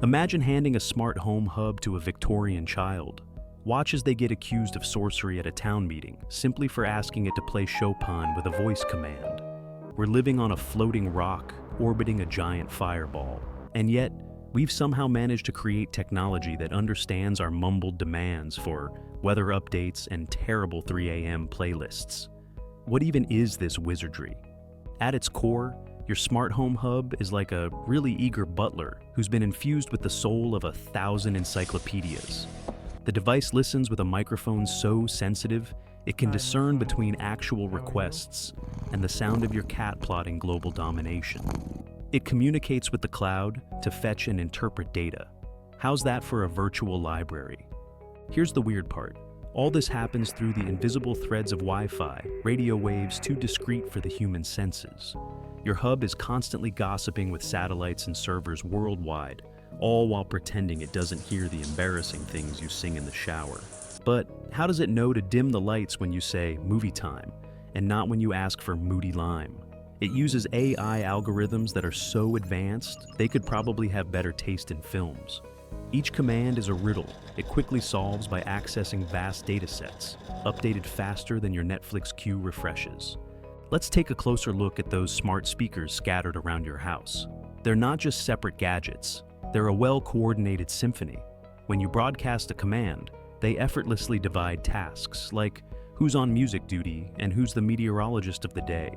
Imagine handing a smart home hub to a Victorian child. Watch as they get accused of sorcery at a town meeting, simply for asking it to play Chopin with a voice command. We're living on a floating rock, orbiting a giant fireball. And yet, we've somehow managed to create technology that understands our mumbled demands for weather updates and terrible 3 a.m. playlists. What even is this wizardry? At its core, your smart home hub is like a really eager butler who's been infused with the soul of 1,000 encyclopedias. The device listens with a microphone so sensitive, it can discern between actual requests and the sound of your cat plotting global domination. It communicates with the cloud to fetch and interpret data. How's that for a virtual library? Here's the weird part. All this happens through the invisible threads of Wi-Fi, radio waves too discreet for the human senses. Your hub is constantly gossiping with satellites and servers worldwide, all while pretending it doesn't hear the embarrassing things you sing in the shower. But how does it know to dim the lights when you say movie time, and not when you ask for moody lime? It uses AI algorithms that are so advanced, they could probably have better taste in films. Each command is a riddle it quickly solves by accessing vast datasets, updated faster than your Netflix queue refreshes. Let's take a closer look at those smart speakers scattered around your house. They're not just separate gadgets, they're a well-coordinated symphony. When you broadcast a command, they effortlessly divide tasks, like who's on music duty and who's the meteorologist of the day.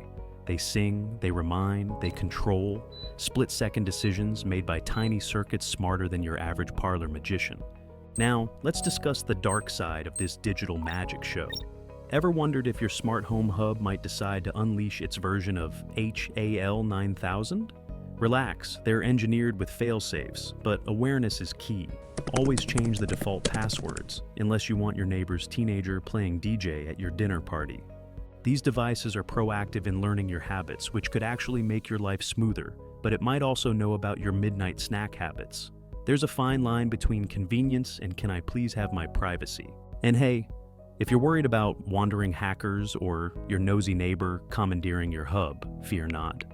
They sing, they remind, they control, split-second decisions made by tiny circuits smarter than your average parlor magician. Now, let's discuss the dark side of this digital magic show. Ever wondered if your smart home hub might decide to unleash its version of HAL 9000? Relax, they're engineered with fail-safes, but awareness is key. Always change the default passwords, unless you want your neighbor's teenager playing DJ at your dinner party. These devices are proactive in learning your habits, which could actually make your life smoother, but it might also know about your midnight snack habits. There's a fine line between convenience and can I please have my privacy? And hey, if you're worried about wandering hackers or your nosy neighbor commandeering your hub, fear not.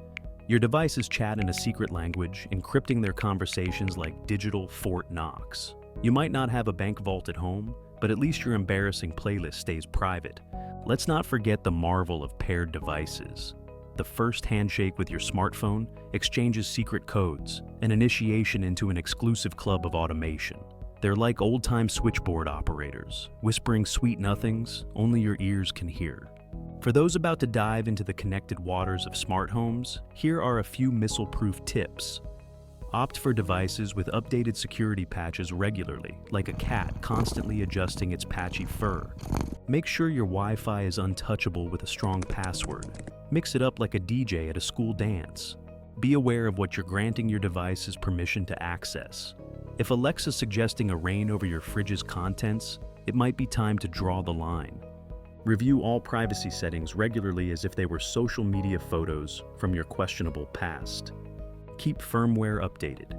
Your devices chat in a secret language, encrypting their conversations like digital Fort Knox. You might not have a bank vault at home, but at least your embarrassing playlist stays private. Let's not forget the marvel of paired devices. The first handshake with your smartphone exchanges secret codes, an initiation into an exclusive club of automation. They're like old-time switchboard operators, whispering sweet nothings only your ears can hear. For those about to dive into the connected waters of smart homes, here are a few missile-proof tips. Opt for devices with updated security patches regularly, like a cat constantly adjusting its patchy fur. Make sure your Wi-Fi is untouchable with a strong password. Mix it up like a DJ at a school dance. Be aware of what you're granting your devices permission to access. If Alexa's suggesting a reign over your fridge's contents, it might be time to draw the line. Review all privacy settings regularly as if they were social media photos from your questionable past. Keep firmware updated.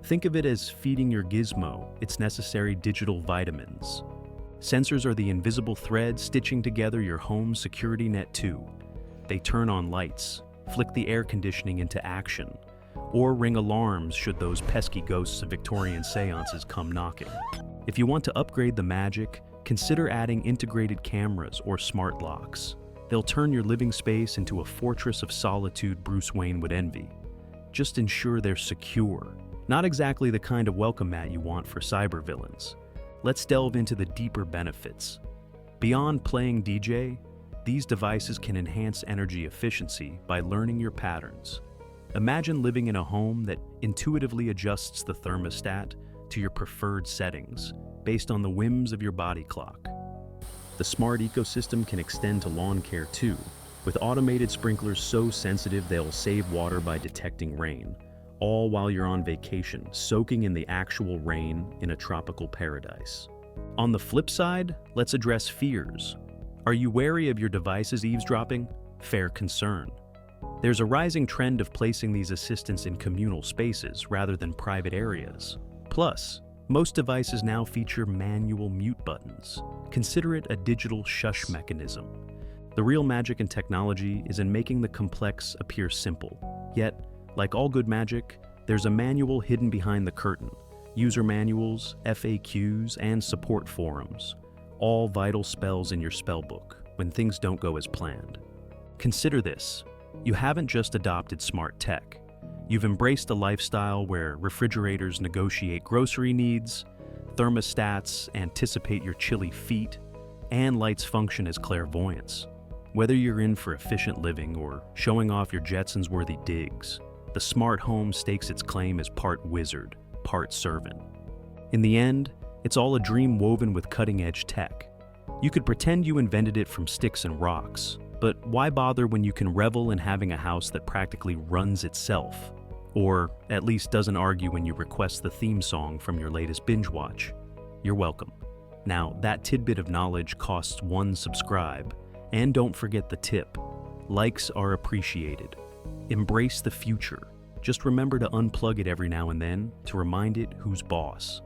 Think of it as feeding your gizmo its necessary digital vitamins. Sensors are the invisible thread stitching together your home security net too. They turn on lights, flick the air conditioning into action, or ring alarms should those pesky ghosts of Victorian seances come knocking. If you want to upgrade the magic, consider adding integrated cameras or smart locks. They'll turn your living space into a fortress of solitude Bruce Wayne would envy. Just ensure they're secure, not exactly the kind of welcome mat you want for cybervillains. Let's delve into the deeper benefits. Beyond playing DJ, these devices can enhance energy efficiency by learning your patterns. Imagine living in a home that intuitively adjusts the thermostat to your preferred settings based on the whims of your body clock. The smart ecosystem can extend to lawn care too, with automated sprinklers so sensitive they'll save water by detecting rain, all while you're on vacation, soaking in the actual rain in a tropical paradise. On the flip side, let's address fears. Are you wary of your devices eavesdropping? Fair concern. There's a rising trend of placing these assistants in communal spaces rather than private areas. Plus, most devices now feature manual mute buttons. Consider it a digital shush mechanism. The real magic in technology is in making the complex appear simple. Yet, like all good magic, There's a manual hidden behind the curtain, user manuals, FAQs, and support forums, all vital spells in your spellbook when things don't go as planned. Consider this: you haven't just adopted smart tech. You've embraced a lifestyle where refrigerators negotiate grocery needs, thermostats anticipate your chilly feet, and lights function as clairvoyance. Whether you're in for efficient living or showing off your Jetsons-worthy digs, the smart home stakes its claim as part wizard, part servant. In the end, it's all a dream woven with cutting-edge tech. You could pretend you invented it from sticks and rocks, but why bother when you can revel in having a house that practically runs itself? Or at least doesn't argue when you request the theme song from your latest binge watch? You're welcome. Now, that tidbit of knowledge costs one subscribe. And don't forget the tip: likes are appreciated. Embrace the future. Just remember to unplug it every now and then to remind it who's boss.